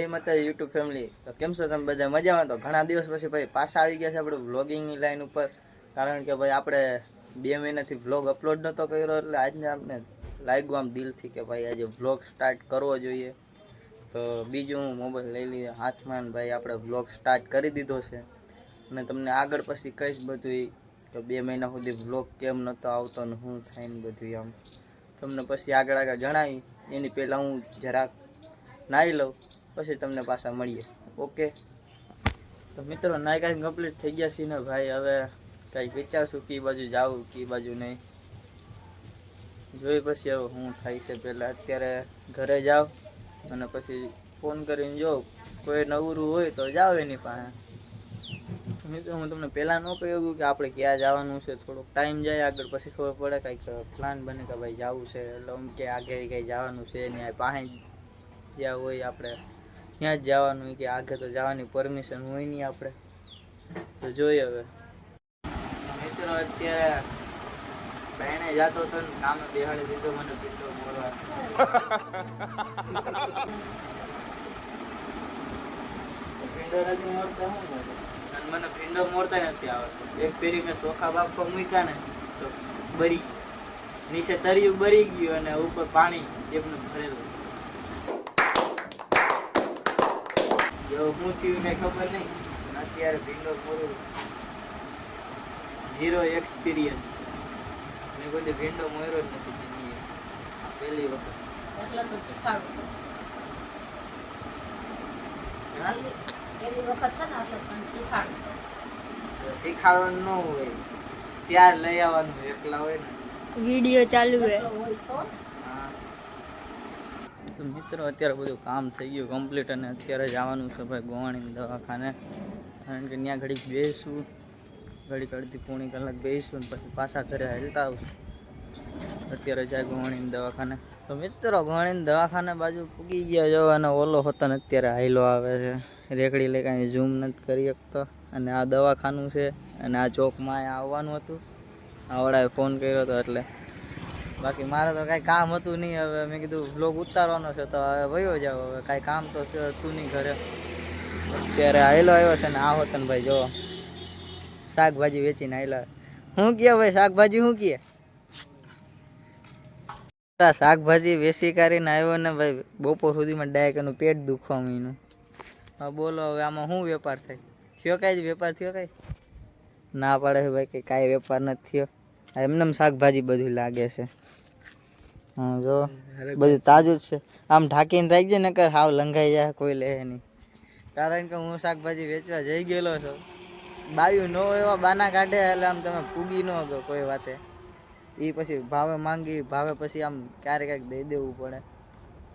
માતા YouTube family, તો કેમ છો તમે બધા મજામાં? તો ઘણા દિવસ પછી ભાઈ પાછા આવી ગયા છે આપણે વ્લોગિંગની લાઈન ઉપર, કારણ કે ભાઈ આપણે 2 મહિનાથી વ્લોગ અપલોડ નહોતો કર્યો, એટલે આજને આપણે લાગ્યું આમ દિલથી કે ભાઈ આજે વ્લોગ સ્ટાર્ટ કરવો જોઈએ. તો બીજું હું મોબાઈલ લઈ લઈએ હાથમાં, ભાઈ આપણે વ્લોગ સ્ટાર્ટ કરી દીધો છે. અને તમને આગળ પછી કહીશ બધું કે 2 મહિના સુધી વ્લોગ કેમ નહોતો આવતો ને શું થાય ને બધું આમ તમને પછી આગળ જણાવી. એની પહેલાં હું જરાક નાહી લઉં, પછી તમને પાછા મળીએ. ઓકે, તો મિત્રો નાહી કાંઈ કમ્પ્લીટ થઈ ગયા છે ને ભાઈ. હવે કંઈક વિચારશું કઈ બાજુ જાવું કઈ બાજુ નહીં, જોઈ પછી હવે શું થાય છે. પહેલાં અત્યારે ઘરે જાઓ અને પછી ફોન કરીને જો કોઈ નવરું હોય તો જાઓ એની પાસે. મિત્રો હું તમને પહેલાં ન કહ્યું કે આપણે ક્યાં જવાનું છે, થોડોક ટાઈમ જાય આગળ પછી ખબર પડે, કંઈક પ્લાન બને કે ભાઈ જવું છે. એટલે આમ કે આગે કંઈ જવાનું છે નહીં, પાસે જ્યાં હોય આપણે ત્યાં જ જવાનું, કે આગે તો જવાની પરમિશન હોય નહીં આપણે. તો જોઈએ હવે. મિત્રો અત્યારે બહેણે જતો હતો ને કામે બેહાડી દીધો મને ભીંડો મોરવા. ભીંડો નથી મોરતા હું મને ભીંડો મોરતા નથી આવડતો. એક ફેરી મેં ચોખા બાફવા મૂક્યા ને તો બરી નીચે તરિયું બરી ગયું અને ઉપર પાણી એકનું ભરેલું. એવું શું થયું કઈ ખબર નહીં. અત્યારે ભીંડો મોરું, ઝીરો એક્સપિરિયન્સ. મેં કોઈ ભીંડો મોર્યો જ નથી જિંદગી, પહેલી વખત. એટલે તો શીખાડું છું. પહેલી વખત છે ને એટલે પણ શીખાડું છું. શીખાડવાનું ન હોય, ત્યાર લઈ આવવાનું એકલા હોય ને. વિડિયો ચાલુ હે. તો મિત્રો અત્યારે બધું કામ થઈ ગયું કમ્પ્લીટ, અને અત્યારે જવાનું છે ભાઈ ગોવાણી દવાખાને. કારણ કે ત્યાં ઘડીક બેસીશું, ઘડીક અડધી પોણી કલાક બેસીશું ને પછી પાછા ઘરે હાલતા આવશું. અત્યારે જાય ગોવાણી દવાખાને. તો મિત્રો ગોવાણી દવાખાને બાજુ પૂગી ગયા જો, અને ઓલો હોતો ને અત્યારે હાઈલો આવે છે. રેકડી લઈ કાંઈ ઝૂમ નથી કરી શકતો. અને આ દવાખાનું છે, અને આ ચોકમાં આવવાનું હતું. આવડાએ ફોન કર્યો હતો એટલે. બાકી મારે તો કાંઈ કામ હતું નહીં. હવે મેં કીધું વ્લોગ ઉતારવાનો છે તો હવે વયો જાઓ, હવે કાંઈ કામ તો હતું નહીં ઘરે. અત્યારે આવેલો આવ્યો છે ને આ હોતન ભાઈ જો શાકભાજી વેચીને આવેલા. શું કહે ભાઈ શાકભાજી શું કહે? શાકભાજી વેચી કરીને આવ્યો ને ભાઈ બપોર સુધીમાં ડાયરેક્ટ એનું પેટ દુખવા માંડ્યું. હા બોલો હવે આમાં શું વેપાર થાય? થયો કાંઈ વેપાર થયો કાંઈ? ના પાડે છે ભાઈ કે કાંઈ વેપાર નથી થયો. એમને શાકભાજી બધું લાગે છે. હા જો બધું તાજું જ છે. આમ ઢાંકીને રાખજે ને કર હાવ લંઘાઈ જાય, કોઈ લે નહીં. કારણ કે હું શાકભાજી વેચવા જઈ ગયેલો છું. બાયું નો એવા બાના કાઢે એટલે આમ તમે પૂગી ન ગયો કોઈ વાતે. એ પછી ભાવે માંગી, ભાવે પછી આમ ક્યારેક ક્યાંક દઈ દેવું પડે.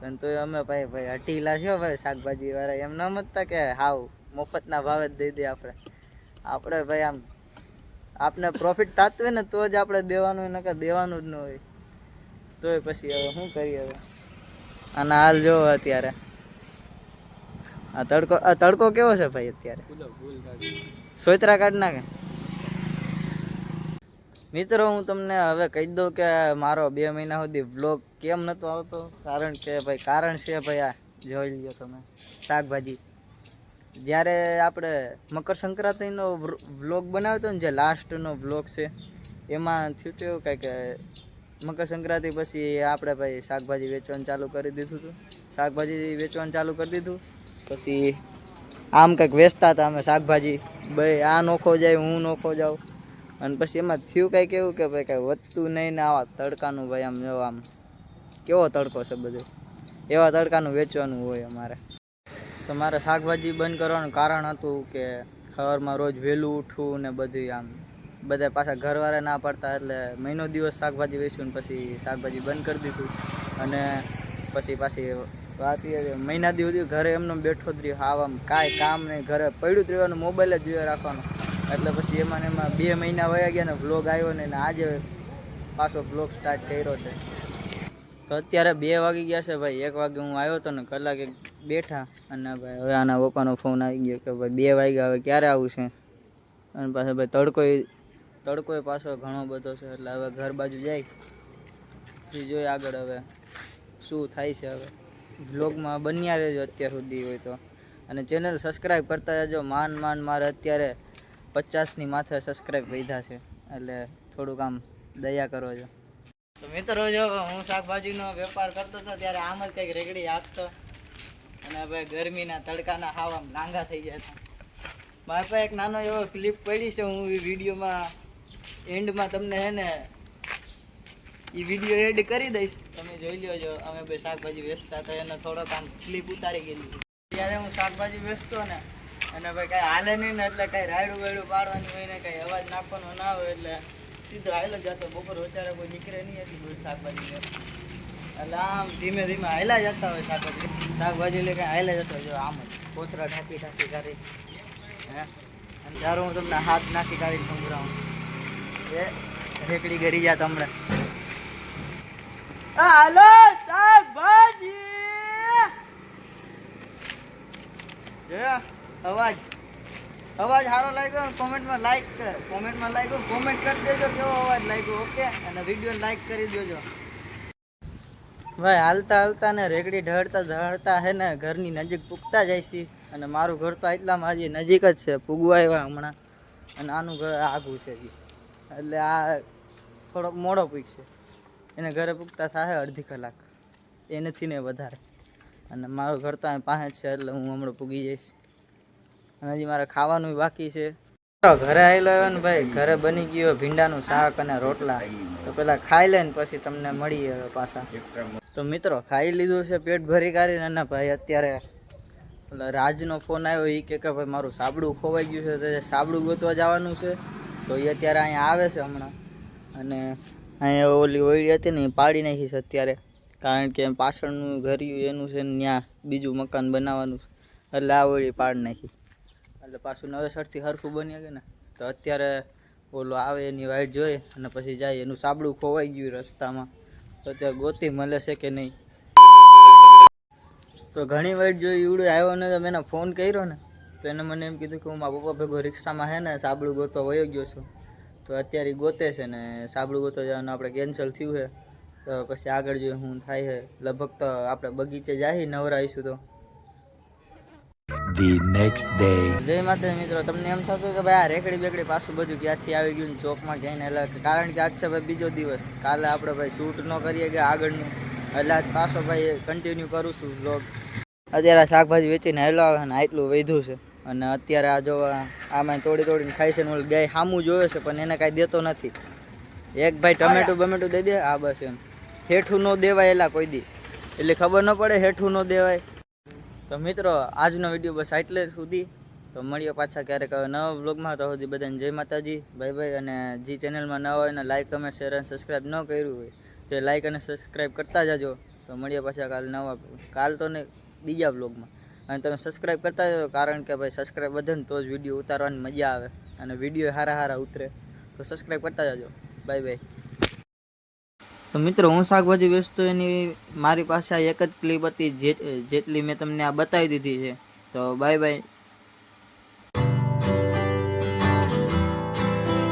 પણ તો અમે ભાઈ હટીલા છો ભાઈ શાકભાજી વાળા, એમ ન સમજતા કે હાવ મફતના ભાવે જ દઈ દે આપણે ભાઈ આમ આપને પ્રોફિટ થતું હોય ને તો જ આપણે દેવાનું, નકર દેવાનું જ ન હોય. તોય પછી હવે શું કરીએ હવે. અને હાલ જો અત્યારે આ તડકો કેવો છે ભાઈ અત્યારે? સોયત્રા કાઢ નાખે. મિત્રો હું તમને હવે કહી દઉં કે મારો 2 મહિના સુધી વ્લોગ કેમ નહોતો આવતો. કારણ કે ભાઈ કારણ છે ભાઈ આ જોઈ લ્યો તમે. શાકભાજી જ્યારે આપણે મકર સંક્રાંતિનો વ્લોગ બનાવ્યો હતો ને, જે લાસ્ટનો વ્લોગ છે, એમાં થયું હતું એવું કંઈક મકર સંક્રાંતિ પછી આપણે ભાઈ શાકભાજી વેચવાનું ચાલુ કરી દીધું હતું. શાકભાજી વેચવાનું ચાલુ કરી દીધું પછી આમ કંઈક વેચતા હતા અમે શાકભાજી. ભાઈ આ નોખો જાય, હું નોખો જાઉં. અને પછી એમાં થયું કંઈક એવું કે ભાઈ કાંઈ વધતું નહીં ને આવા તડકાનું ભાઈ આમ જો આમ કેવો તડકો છે બધો, એવા તડકાનું વેચવાનું હોય અમારે. તો મારે શાકભાજી બંધ કરવાનું કારણ હતું કે સવારમાં રોજ વહેલું ઉઠવું ને બધું આમ બધા પાછા ઘરવાળા ના પડતા, એટલે મહિનો દિવસ શાકભાજી વેચ્યું ને પછી શાકભાજી બંધ કરી દીધું. અને પછી વાત એ મહિના દિવસ ઘરે એમને બેઠો જ રહ્યો, આમ કાંઈ કામ નહીં, ઘરે પડ્યું જ રહેવાનું, મોબાઈલ જ જોયા રાખવાનો. એટલે પછી એમાં 2 મહિના વયા ગયા ને વ્લોગ આવ્યો ને આજે પાછો વ્લોગ સ્ટાર્ટ કર્યો છે. તો અત્યારે 2 વાગી ગયા છે ભાઈ. 1 વાગે હું આવ્યો હતો ને કલાકે બેઠા, અને ભાઈ હવે આના પપ્પાનો ફોન આવી ગયો કે ભાઈ 2 વાગ્યા હવે ક્યારે આવું છે. અને પાછો ભાઈ તડકોય પાછો ઘણો બધો છે, એટલે હવે ઘર બાજુ જાય જોઈએ આગળ હવે શું થાય છે. હવે વ્લોગમાં બન્યા રહેજો અત્યાર સુધી હોય તો, અને ચેનલ સબસ્ક્રાઈબ કરતા રહેજો. માન મારે અત્યારે 50ની માથે સબસ્ક્રાઈબ વધ્યા છે, એટલે થોડુંક આમ દયા કરો છો. તો મિત્રો જો હું શાકભાજીનો વેપાર કરતો હતો ત્યારે આમ જ કંઈક રેગડી આપતો, અને ભાઈ ગરમીના તડકાના હાવ આમ લાંગા થઈ ગયા હતા. મારા પાસે એક નાનો એવો ક્લિપ પડી છે, હું એ વિડીયોમાં એન્ડમાં તમને હે ને એ વિડીયો એડ કરી દઈશ, તમે જોઈ લ્યો. અમે ભાઈ શાકભાજી વેચતા હતા એનો થોડોક આમ ક્લિપ ઉતારી ગયેલી. ત્યારે હું શાકભાજી વેચતો ને, અને ભાઈ કાંઈ હાલે નહીં ને, એટલે કાંઈ રાયડું વાયડું પાડવાનું હોય ને કાંઈ અવાજ નાખવાનો ના હોય, એટલે સીધો હાલો જતો. બપોર વચારે કોઈ નીકળે નહીં એટલી બધી શાકભાજી લે, એટલે આમ ધીમે ધીમે હાલ્યા જતા હોય શાકભાજી લે કાંઈ હાલ્યા જતો હોય. જો આમ જ કોથરા ઢાંકી કરી હે, અને જ્યારે હું તમને હાથ નાખી કાઢીને સંભળાવું એ રેકડી ગરી ગયા તમને. હાલો શાકભાજી જોયા અવાજ સારો લાગ્યો કોમેન્ટમાં લાઈક કોમેન્ટ કરી દેજો કેવો અવાજ લાગ્યો. ઓકે, અને વિડીયો લાઈક કરી દેજો. ભાઈ હાલતા ને રેકડી ઢળતા હે ને ઘરની નજીક પૂગતા જાય છે, અને મારું ઘર તો એટલામાં હજી નજીક જ છે, પૂગવા આવ્યા હમણાં, અને આનું ઘર આઘું છે હજી, એટલે આ થોડોક મોડો પૂગશે. એને ઘરે પૂગતા થાય અડધી કલાક, એ નથી ને વધારે, અને મારું ઘર તો અહીં પાસે જ છે, એટલે હું હમણાં પૂગી જઈશ. અને હજી મારે ખાવાનું બાકી છે. ઘરે આવેલો ને ભાઈ, ઘરે બની ગયો ભીંડાનું શાક અને રોટલા. તો પેલા ખાઈ લે ને પછી તમને મળીએ પાછા. તો મિત્રો ખાઈ લીધું છે પેટ ભરી કાઢીને, અને ભાઈ અત્યારે રાજનો ફોન આવ્યો. એ કે ભાઈ મારું સાબડું ખોવાઈ ગયું છે, તો સાબડું ગોતવા જવાનું છે. તો એ અત્યારે અહીંયા આવે છે હમણાં, અને અહીંયા ઓલી ઓળી હતી ને એ પાડી નાખી છે અત્યારે, કારણ કે પાછળનું ઘર્યું એનું છે ને ત્યાં બીજું મકાન બનાવવાનું છે, એટલે આ ઓળી પાડી નાખી, એટલે પાછું નવેસરથી સરખું બની ગયું ને. તો અત્યારે ઓલો આવે એની વાઈટ જોઈએ અને પછી જાય. એનું સાબડું ખોવાઈ ગયું રસ્તામાં, તો અત્યારે ગોતી મળે છે કે નહીં. તો ઘણી વાઈટ જોઈ ઈવડું આવ્યો ને, તો મેં એને ફોન કર્યો ને, તો એને મને એમ કીધું કે હું મારા પપ્પા ભેગો રિક્ષામાં હે ને સાબડું ગોતવા વયો ગયો છું. તો અત્યારે ગોતે છે ને, સાબડું ગોતવા જવાનું આપણે કેન્સલ થયું છે. તો પછી આગળ જોઈએ શું થાય છે. લગભગ તો આપણે બગીચે જાય નવરાઈશું તો. The next day. જય માતા મિત્રો, તમને એમ થતું કે ભાઈ આ રેકડી બેકડી પાછું બધું ક્યાંથી આવી ગયું ચોકમાં ક્યાંય, એટલે કારણ કે આજ છે ભાઈ બીજો દિવસ. કાલે આપણે ભાઈ શૂટ ન કરીએ કે આગળનું, એટલે આજ પાછો ભાઈ કન્ટિન્યુ કરું છું વ્લોગ. અત્યારે શાકભાજી વેચીને હેલો આવે ને આટલું વધ્યું છે, અને અત્યારે આ જો આમાં તોડીને ખાય છે ને, ઓલી ગાય સામું જોવે છે પણ એને કાંઈ દેતો નથી. એક ભાઈ ટમેટું બમેટું દઈ દે, આ બસ એમ હેઠું ન દેવાય એલા કોઈ દી, એટલે ખબર ન પડે હેઠું ન દેવાય. તો મિત્રો આજનો વિડીયો બસ એટલે સુધી. તો મળીએ પાછા ક્યારેક નવા વ્લોગમાં. તો સુધી બધાને જય માતાજી, બાય. અને જે ચેનલમાં ન હોય ને લાઈક કમેન્ટ શેર અને સબસ્ક્રાઈબ ન કર્યું હોય તે લાઈક અને સબસ્ક્રાઈબ કરતા જજો. તો મળીએ પાછા કાલ તો ને બીજા વ્લોગમાં. અને તમે સબસ્ક્રાઈબ કરતા જાઓ, કારણ કે ભાઈ સબસ્ક્રાઈબ વધે ને તો જ વિડીયો ઉતારવાની મજા આવે, અને વિડીયો સારા ઉતરે. તો સબસ્ક્રાઈબ કરતા જાજો. બાય. તો મિત્રો હું શાકભાજી વેચતો એની મારી પાસે આ એક જ ક્લિપ હતી, જેટલી મેં તમને આ બતાવી દીધી છે. તો બાય.